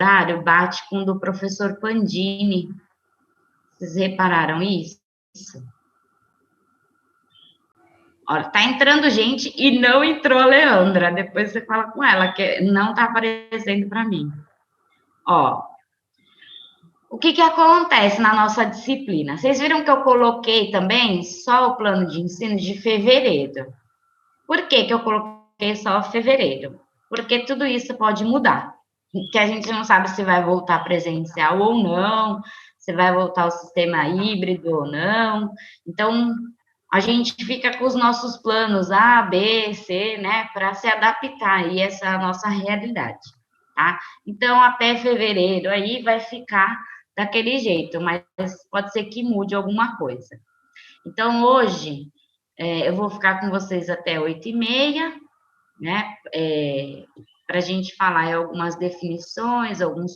horário bate com o do professor Pandini. Vocês repararam isso? Olha, tá entrando gente e não entrou a Leandra. Depois você fala com ela, que não tá aparecendo para mim. Ó, o que que acontece na nossa disciplina? Vocês viram que eu coloquei também só o plano de ensino de fevereiro. Por que que eu coloquei só fevereiro? Porque tudo isso pode mudar. Que a gente não sabe se vai voltar presencial ou não, se vai voltar ao sistema híbrido ou não. Então, a gente fica com os nossos planos A, B, C, né, para se adaptar a essa nossa realidade, tá? Então, até fevereiro aí vai ficar daquele jeito, mas pode ser que mude alguma coisa. Então, hoje, eu vou ficar com vocês até 8h30, né, para a gente falar em algumas definições, alguns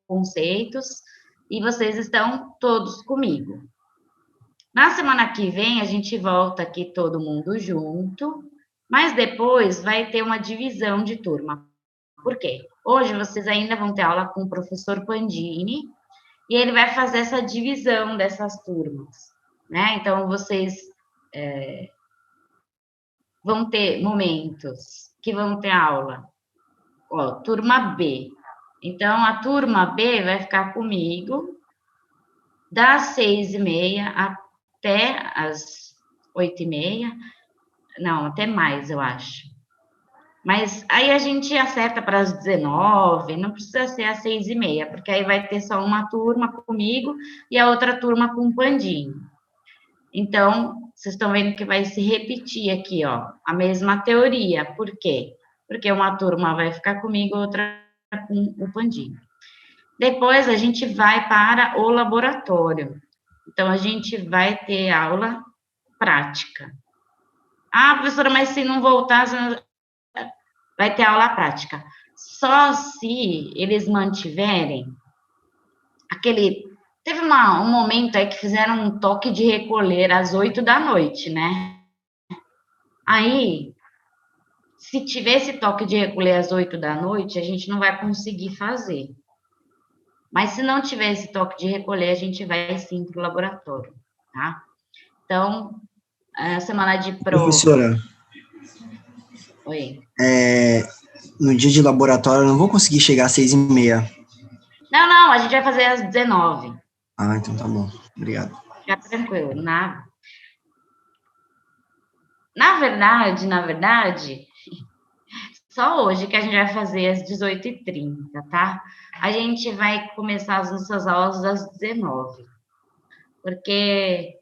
conceitos, e vocês estão todos comigo. Na semana que vem, a gente volta aqui todo mundo junto, mas depois vai ter uma divisão de turma. Por quê? Hoje vocês ainda vão ter aula com o professor Pandini, e ele vai fazer essa divisão dessas turmas, né? Então, vocês vão ter momentos que vão ter aula, ó, turma B. Então, a turma B vai ficar comigo das 6h30 até as 8h30, não, até mais, eu acho. Mas aí a gente acerta para as 19h, não precisa ser às 6h30, porque aí vai ter só uma turma comigo e a outra turma com o Pandinho. Então, vocês estão vendo que vai se repetir aqui, ó, a mesma teoria. Por quê? Porque uma turma vai ficar comigo, outra com o Pandinho. Depois, a gente vai para o laboratório. Então, a gente vai ter aula prática. Ah, professora, mas se não voltar, vai ter aula prática. Só se eles mantiverem aquele... Teve um momento aí que fizeram um toque de recolher às 8h, né? Aí, se tiver esse toque de recolher às 8h, a gente não vai conseguir fazer. Mas se não tiver esse toque de recolher, a gente vai sim para o laboratório, tá? Então, a semana de prova... Professora, Oi. No dia de laboratório eu não vou conseguir chegar às 6h30. Não, a gente vai fazer às 19h. Ah, então tá bom. Obrigado. Fica tranquilo, nada. Na verdade, só hoje que a gente vai fazer às 18h30, tá? A gente vai começar as nossas aulas às 19h. Porque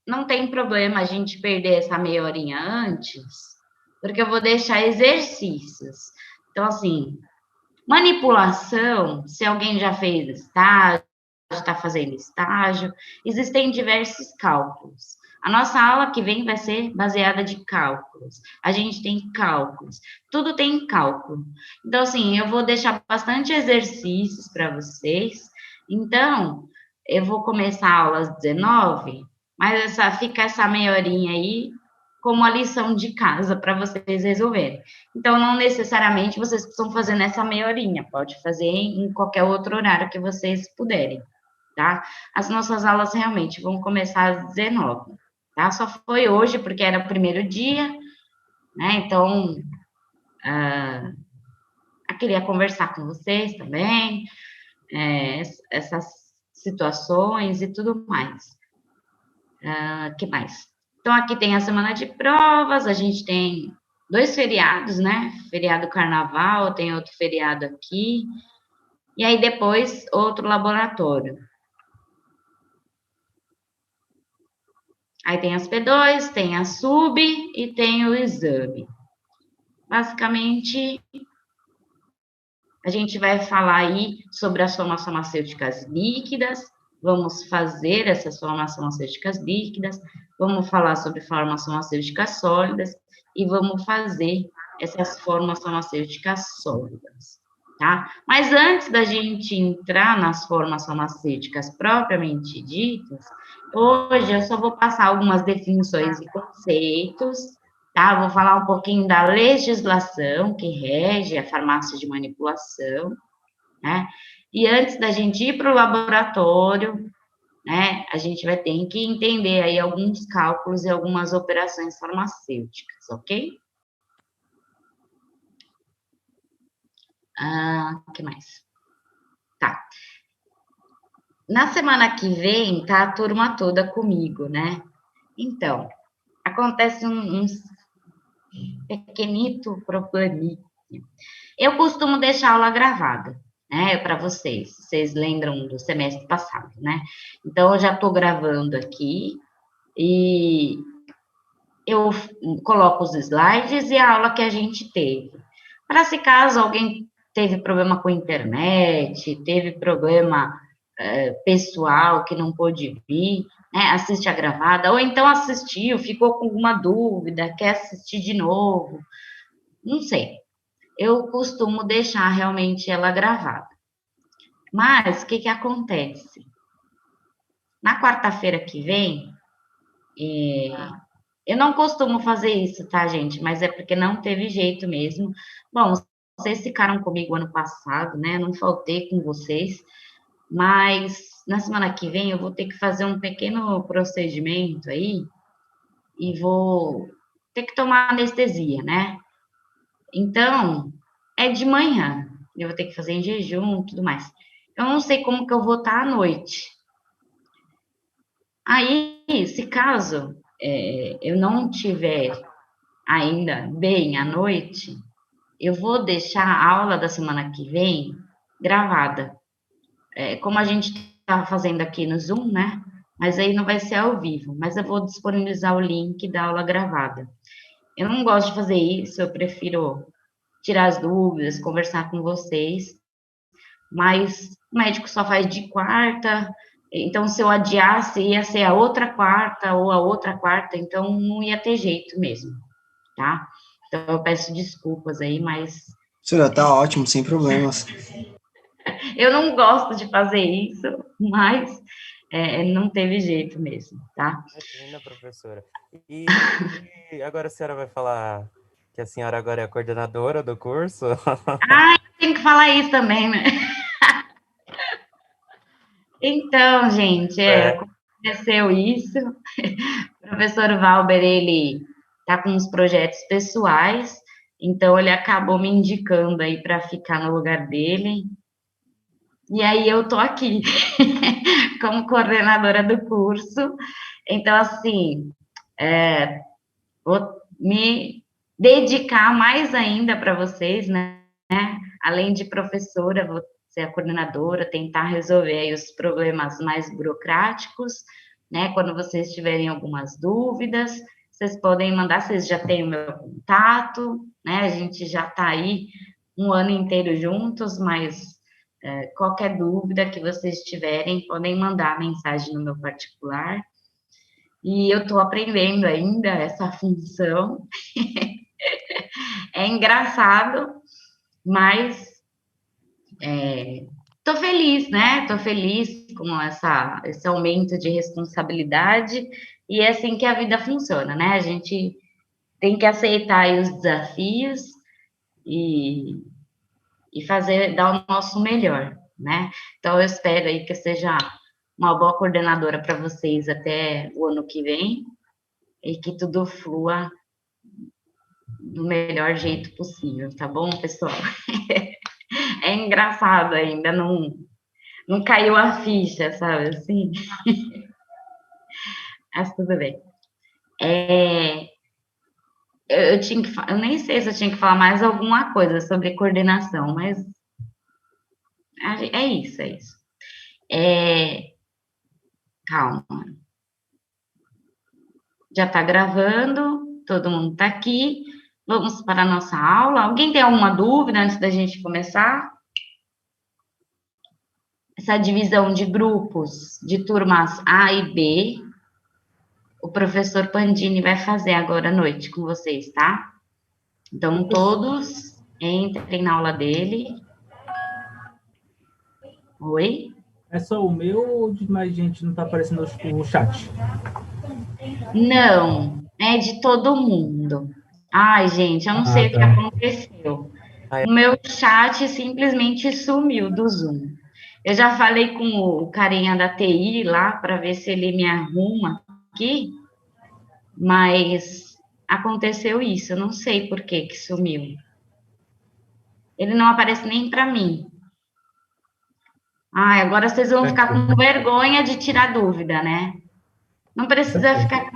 não tem problema a gente perder essa meia horinha antes, porque eu vou deixar exercícios. Então, assim, manipulação, se alguém já fez estágio, está fazendo estágio, existem diversos cálculos. A nossa aula que vem vai ser baseada de cálculos. A gente tem cálculos, tudo tem cálculo. Então, assim, eu vou deixar bastante exercícios para vocês. Então, eu vou começar a aula às 19h, mas fica essa meia horinha aí como a lição de casa para vocês resolverem. Então, não necessariamente vocês precisam fazer nessa meia horinha, pode fazer em qualquer outro horário que vocês puderem, tá? As nossas aulas realmente vão começar às 19h, tá? Só foi hoje porque era o primeiro dia, né? Então, eu queria conversar com vocês também, essas situações e tudo mais. Que mais? Então, aqui tem a semana de provas, a gente tem 2 feriados, né? Feriado carnaval, tem outro feriado aqui, e aí depois outro laboratório. Aí tem as P2, tem a sub e tem o exame. Basicamente, a gente vai falar aí sobre as formas farmacêuticas líquidas, vamos fazer essas formas farmacêuticas líquidas, vamos falar sobre formas farmacêuticas sólidas e vamos fazer essas formas farmacêuticas sólidas, tá? Mas antes da gente entrar nas formas farmacêuticas propriamente ditas, hoje eu só vou passar algumas definições e conceitos, tá? Vou falar um pouquinho da legislação que rege a farmácia de manipulação, né? E antes da gente ir para o laboratório, né, a gente vai ter que entender aí alguns cálculos e algumas operações farmacêuticas, ok? O que mais? Tá. Na semana que vem, tá a turma toda comigo, né? Então, acontece um pequenito probleminha. Eu costumo deixar a aula gravada, né, para vocês. Vocês lembram do semestre passado, né? Então, eu já estou gravando aqui e eu coloco os slides e a aula que a gente teve. Para se caso alguém teve problema com a internet, teve problema pessoal que não pôde vir, né, assiste a gravada, ou então assistiu, ficou com alguma dúvida, quer assistir de novo, não sei. Eu costumo deixar realmente ela gravada. Mas, o que acontece? Na quarta-feira que vem, eu não costumo fazer isso, tá, gente? Mas é porque não teve jeito mesmo. Bom, vocês ficaram comigo ano passado, né? Não faltei com vocês. Mas na semana que vem eu vou ter que fazer um pequeno procedimento aí e vou ter que tomar anestesia, né? Então, é de manhã. Eu vou ter que fazer em jejum e tudo mais. Eu não sei como que eu vou estar à noite. Aí, se caso eu não tiver ainda bem à noite, eu vou deixar a aula da semana que vem gravada. Como a gente está fazendo aqui no Zoom, né? Mas aí não vai ser ao vivo, mas eu vou disponibilizar o link da aula gravada. Eu não gosto de fazer isso, eu prefiro tirar as dúvidas, conversar com vocês, mas o médico só faz de quarta, então se eu adiasse, ia ser a outra quarta ou a outra quarta, então não ia ter jeito mesmo, tá? Então eu peço desculpas aí, mas... Senhora, tá ótimo, sem problemas. Eu não gosto de fazer isso, mas não teve jeito mesmo, tá? Imagina, professora. E agora a senhora vai falar que a senhora agora é a coordenadora do curso? Tem que falar isso também, né? Então, gente, aconteceu isso. O professor Valber, ele tá com uns projetos pessoais, então ele acabou me indicando aí para ficar no lugar dele. E aí eu tô aqui como coordenadora do curso. Então, assim, vou me dedicar mais ainda para vocês, né? Além de professora, vou ser a coordenadora, tentar resolver aí os problemas mais burocráticos, né? Quando vocês tiverem algumas dúvidas, vocês podem mandar, vocês já têm o meu contato, né? A gente já está aí um ano inteiro juntos, mas qualquer dúvida que vocês tiverem, podem mandar mensagem no meu particular. E eu estou aprendendo ainda essa função. É engraçado, mas tô feliz, né? Tô feliz com esse aumento de responsabilidade e é assim que a vida funciona, né? A gente tem que aceitar aí os desafios e fazer, dar o nosso melhor, né? Então, eu espero aí que eu seja uma boa coordenadora para vocês até o ano que vem e que tudo flua do melhor jeito possível, tá bom, pessoal? É engraçado ainda, não caiu a ficha, sabe, assim? Mas tudo bem. Eu tinha que, eu nem sei se eu tinha que falar mais alguma coisa sobre coordenação, mas é isso, é isso. Calma. Já está gravando, todo mundo está aqui. Vamos para a nossa aula. Alguém tem alguma dúvida antes da gente começar? Essa divisão de grupos de turmas A e B, o professor Pandini vai fazer agora à noite com vocês, tá? Então, todos entrem na aula dele. Oi? É só o meu ou de mais gente não está aparecendo o chat? Não, é de todo mundo. Ai, gente, eu não sei o que tá. aconteceu. Ai, O meu chat simplesmente sumiu do Zoom. Eu já falei com o carinha da TI lá para ver se ele me arruma aqui, mas aconteceu isso. Eu não sei por que que sumiu. Ele não aparece nem para mim. Ai, agora vocês vão ficar com Tranquilo. vergonha de tirar dúvida, né? Não precisa Certeza. ficar,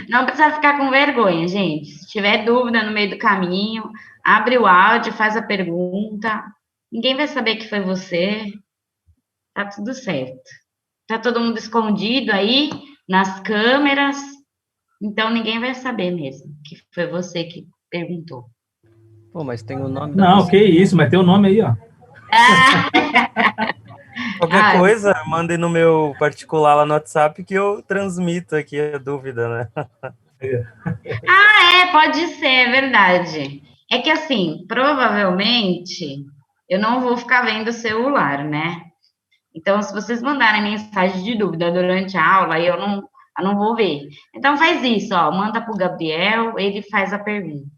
não precisa ficar com vergonha, gente. Se tiver dúvida no meio do caminho, abre o áudio, faz a pergunta. Ninguém vai saber que foi você. Tá tudo certo. Tá todo mundo escondido aí nas câmeras, então ninguém vai saber mesmo que foi você que perguntou. pô, mas tem o nome da Não, pessoa. que isso, mas tem o nome aí, ó. Qualquer Ah, coisa, mandem no meu particular lá no WhatsApp que eu transmito aqui a dúvida, né? pode ser, é verdade. É que assim, provavelmente eu não vou ficar vendo o celular, né? Então, se vocês mandarem mensagem de dúvida durante a aula, eu não vou ver. Então, faz isso, ó, manda para o Gabriel, ele faz a pergunta.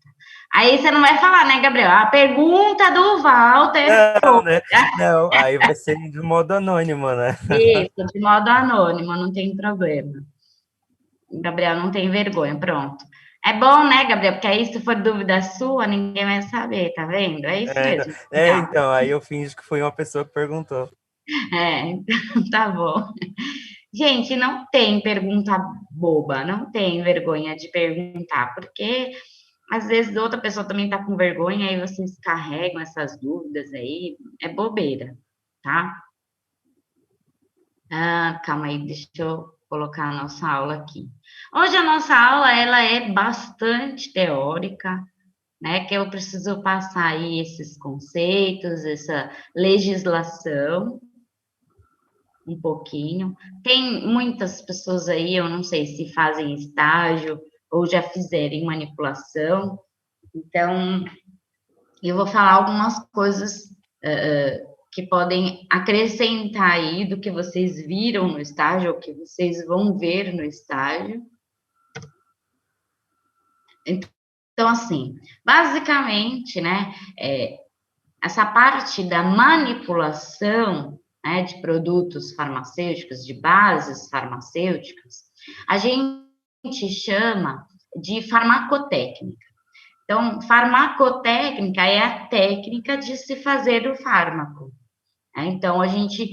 Aí você não vai falar, né, Gabriel? A pergunta do Walter. Não, né? Não, aí vai ser de modo anônimo, né? Isso, de modo anônimo, não tem problema. Gabriel não tem vergonha, pronto. É bom, né, Gabriel? Porque aí, se for dúvida sua, ninguém vai saber, tá vendo? É isso mesmo. Legal. Então, aí eu finjo que foi uma pessoa que perguntou. Então, tá bom. Gente, não tem pergunta boba, não tem vergonha de perguntar, porque às vezes outra pessoa também tá com vergonha, aí vocês carregam essas dúvidas aí, é bobeira, tá? Ah, calma aí, deixa eu colocar a nossa aula aqui. Hoje a nossa aula, ela é bastante teórica, né, que eu preciso passar aí esses conceitos, essa legislação, um pouquinho. Tem muitas pessoas aí, eu não sei se fazem estágio ou já fizeram manipulação, então eu vou falar algumas coisas que podem acrescentar aí do que vocês viram no estágio, ou que vocês vão ver no estágio. Então, assim, basicamente, né, essa parte da manipulação, né, de produtos farmacêuticos, de bases farmacêuticas, a gente chama de farmacotécnica. Então, farmacotécnica é a técnica de se fazer o fármaco, né? Então, a gente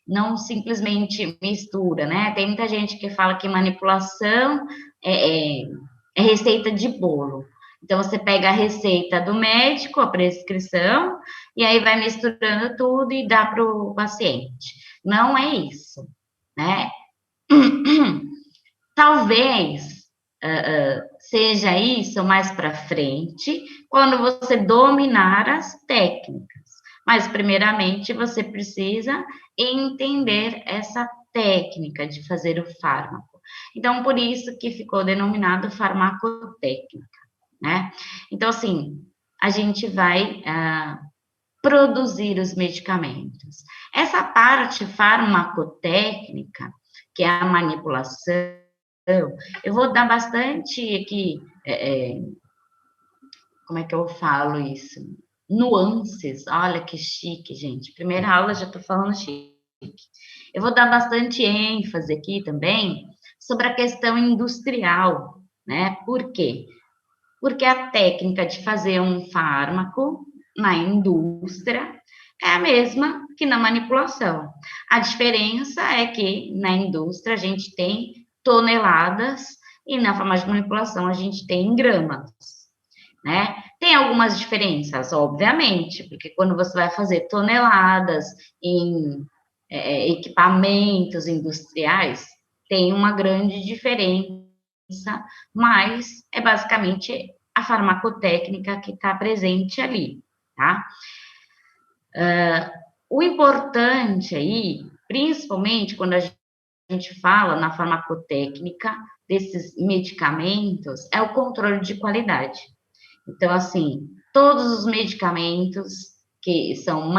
não simplesmente mistura, né? Tem muita gente que fala que manipulação é, é, é receita de bolo. Então, você pega a receita do médico, a prescrição, e aí vai misturando tudo e dá para o paciente. Não é isso, né? Talvez seja isso mais para frente, quando você dominar as técnicas. Mas, primeiramente, você precisa entender essa técnica de fazer o fármaco. Então, por isso que ficou denominado farmacotécnica, né? Então, assim, a gente vai produzir os medicamentos. Essa parte farmacotécnica, que é a manipulação, eu vou dar bastante aqui, como é que eu falo isso? Nuances, olha que chique, gente. Primeira aula já estou falando chique. Eu vou dar bastante ênfase aqui também sobre a questão industrial, né? Por quê? Porque a técnica de fazer um fármaco na indústria é a mesma que na manipulação. A diferença é que na indústria a gente tem toneladas e na farmácia de manipulação a gente tem gramas, né? Tem algumas diferenças, obviamente, porque quando você vai fazer toneladas em equipamentos industriais, tem uma grande diferença, mas é basicamente a farmacotécnica que está presente ali, tá? O importante aí, principalmente quando a gente fala na farmacotécnica desses medicamentos, é o controle de qualidade. Então, assim, todos os medicamentos que são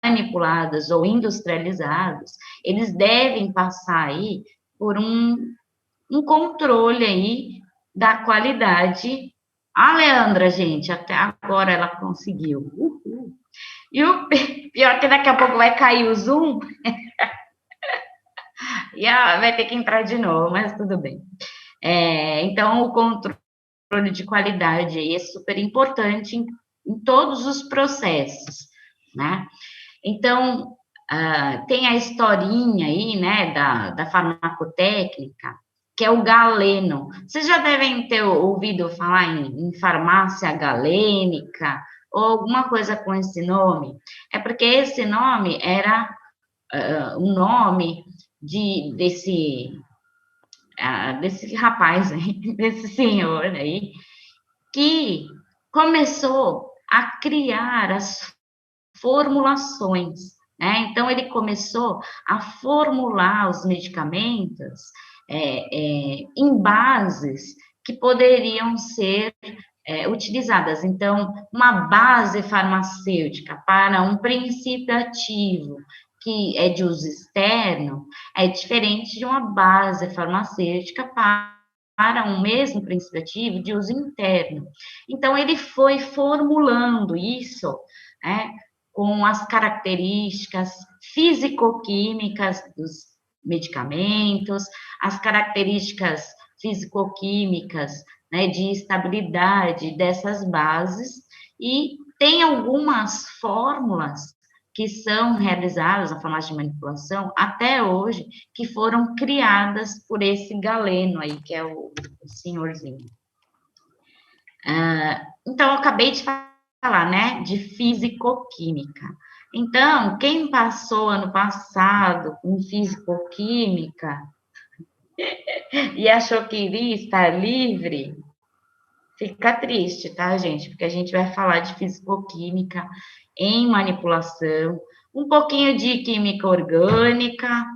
manipulados ou industrializados, eles devem passar aí por um controle aí da qualidade. A Leandra, gente, até agora ela conseguiu. Uhul. E o pior que daqui a pouco vai cair o Zoom e vai ter que entrar de novo, mas tudo bem. Então, o controle de qualidade aí é super importante em todos os processos, né? Então, tem a historinha aí, né, da farmacotécnica, que é o galeno. Vocês já devem ter ouvido falar em farmácia galênica, ou alguma coisa com esse nome. É porque esse nome era um nome desse rapaz aí, desse senhor aí, que começou a criar as formulações, né? Então, ele começou a formular os medicamentos em bases que poderiam ser utilizadas. Então, uma base farmacêutica para um princípio ativo que é de uso externo é diferente de uma base farmacêutica para um mesmo princípio ativo de uso interno. Então, ele foi formulando isso, né, com as características físico-químicas dos medicamentos, as características físico-químicas, né, de estabilidade dessas bases, e tem algumas fórmulas que são realizadas na farmácia de manipulação até hoje, que foram criadas por esse galeno aí, que é o senhorzinho. Então, eu acabei de falar, né, de físico-química. Então, quem passou ano passado com físico-química e achou que iria estar livre, fica triste, tá, gente? Porque a gente vai falar de físico-química em manipulação, um pouquinho de química orgânica,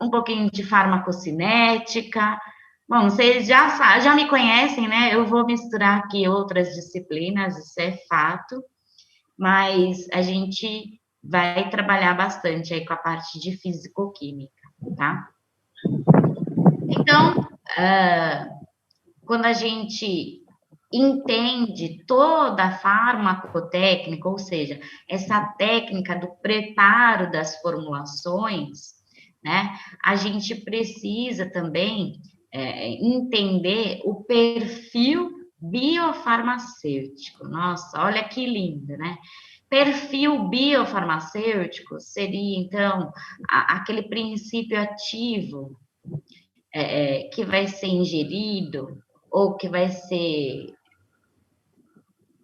um pouquinho de farmacocinética. Bom, vocês já me conhecem, né? Eu vou misturar aqui outras disciplinas, isso é fato, mas a gente vai trabalhar bastante aí com a parte de físico-química, tá? Então, quando a gente entende toda a farmacotécnica, ou seja, essa técnica do preparo das formulações, né? A gente precisa também entender o perfil biofarmacêutico. Nossa, olha que lindo, né? Perfil biofarmacêutico seria, então, aquele princípio ativo que vai ser ingerido ou que vai ser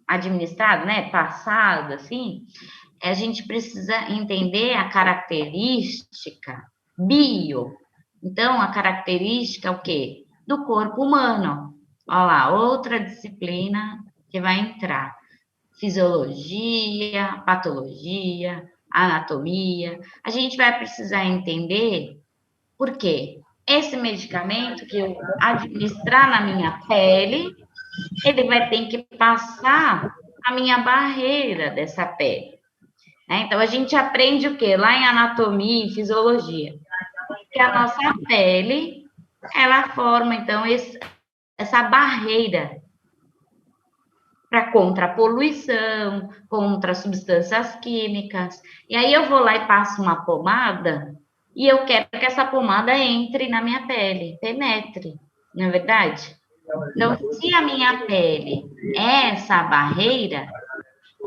administrado, né, passado, assim, a gente precisa entender a característica bio. Então, a característica é o quê? Do corpo humano. Olha lá, outra disciplina que vai entrar. Fisiologia, patologia, anatomia. A gente vai precisar entender por quê? Esse medicamento que eu administrar na minha pele, ele vai ter que passar a minha barreira dessa pele. Né? Então, a gente aprende o quê? Lá em anatomia e fisiologia. Que a nossa pele, ela forma, então, essa barreira contra a poluição, contra substâncias químicas. E aí eu vou lá e passo uma pomada, e eu quero que essa pomada entre na minha pele, penetre, não é verdade? Então, se a minha pele é essa barreira,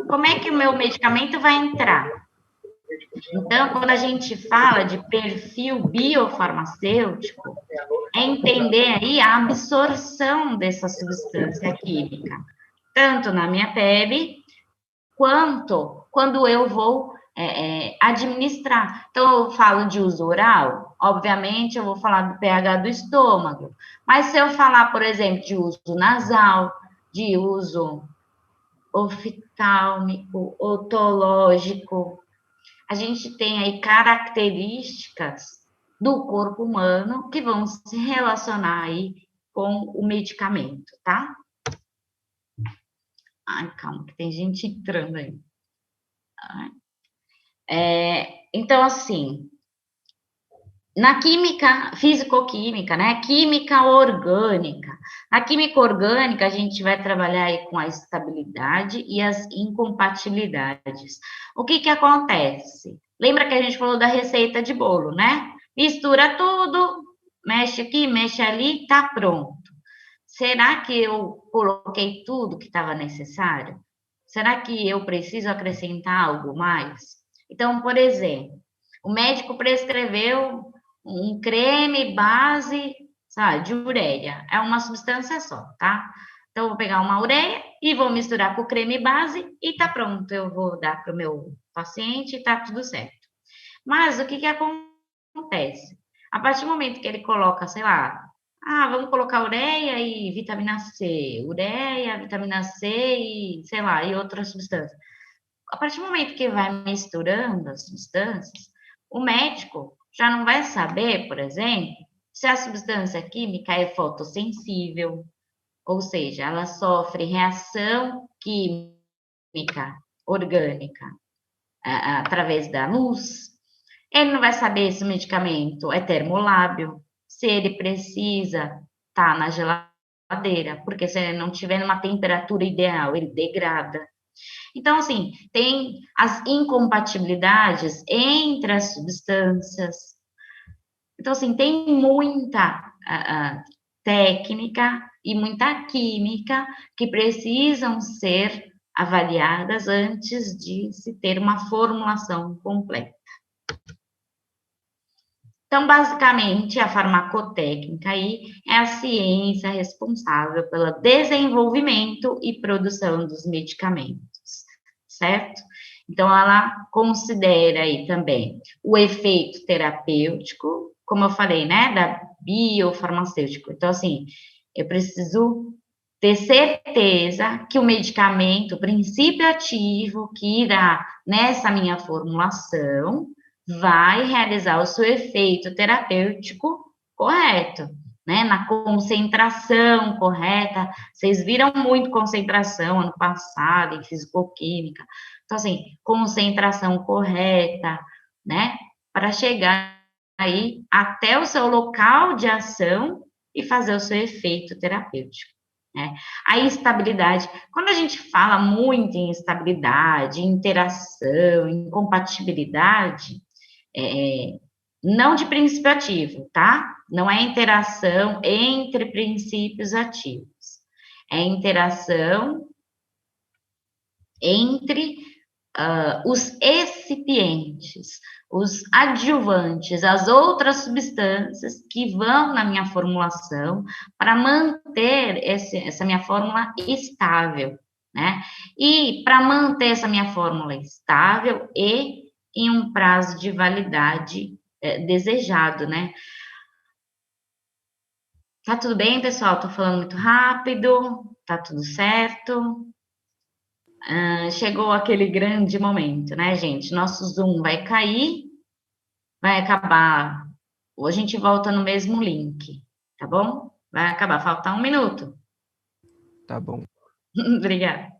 como é que o meu medicamento vai entrar? Então, quando a gente fala de perfil biofarmacêutico, é entender aí a absorção dessa substância química, tanto na minha pele, quanto quando eu vou administrar. Então, eu falo de uso oral, obviamente eu vou falar do pH do estômago, mas se eu falar, por exemplo, de uso nasal, de uso oftálmico, otológico, a gente tem aí características do corpo humano que vão se relacionar aí com o medicamento, tá? Ai, calma, que tem gente entrando aí. Então, assim, Na química, físico-química, né? Química orgânica. Na química orgânica, a gente vai trabalhar aí com a estabilidade e as incompatibilidades. O que que acontece? Lembra que a gente falou da receita de bolo, né? Mistura tudo, mexe aqui, mexe ali, tá pronto. Será que eu coloquei tudo que estava necessário? Será que eu preciso acrescentar algo mais? Então, por exemplo, o médico prescreveu um creme base, sabe, de ureia. É uma substância só, tá? Então, eu vou pegar uma ureia e vou misturar com o creme base e tá pronto. Eu vou dar para o meu paciente e tá tudo certo. Mas o que que acontece? A partir do momento que ele coloca, sei lá, vamos colocar ureia e vitamina C, ureia, vitamina C e, sei lá, e outras substâncias. A partir do momento que vai misturando as substâncias, o médico já não vai saber, por exemplo, se a substância química é fotossensível, ou seja, ela sofre reação química orgânica através da luz. Ele não vai saber se o medicamento é termolábil, se ele precisa estar na geladeira, porque se ele não tiver numa temperatura ideal, ele degrada. Então, assim, tem as incompatibilidades entre as substâncias. Então, assim, tem muita técnica e muita química que precisam ser avaliadas antes de se ter uma formulação completa. Então, basicamente, a farmacotécnica aí é a ciência responsável pelo desenvolvimento e produção dos medicamentos, certo? Então, ela considera aí também o efeito terapêutico, como eu falei, né, da biofarmacêutico. Então, assim, eu preciso ter certeza que o medicamento, o princípio ativo que irá nessa minha formulação, vai realizar o seu efeito terapêutico correto, né? Na concentração correta. Vocês viram muito concentração ano passado em fisicoquímica. Então, assim, concentração correta, né? Para chegar aí até o seu local de ação e fazer o seu efeito terapêutico. Né? A instabilidade, quando a gente fala muito em instabilidade, interação, incompatibilidade, não de princípio ativo, tá? Não é interação entre princípios ativos. É interação entre os excipientes, os adjuvantes, as outras substâncias que vão na minha formulação para manter essa minha fórmula estável, né? E para manter essa minha fórmula estável e em um prazo de validade desejado, né? Tá tudo bem, pessoal? Tô falando muito rápido, tá tudo certo? Chegou aquele grande momento, né, gente? Nosso Zoom vai cair, vai acabar. Ou a gente volta no mesmo link, tá bom? Vai acabar, falta 1 minuto. Tá bom. Obrigada.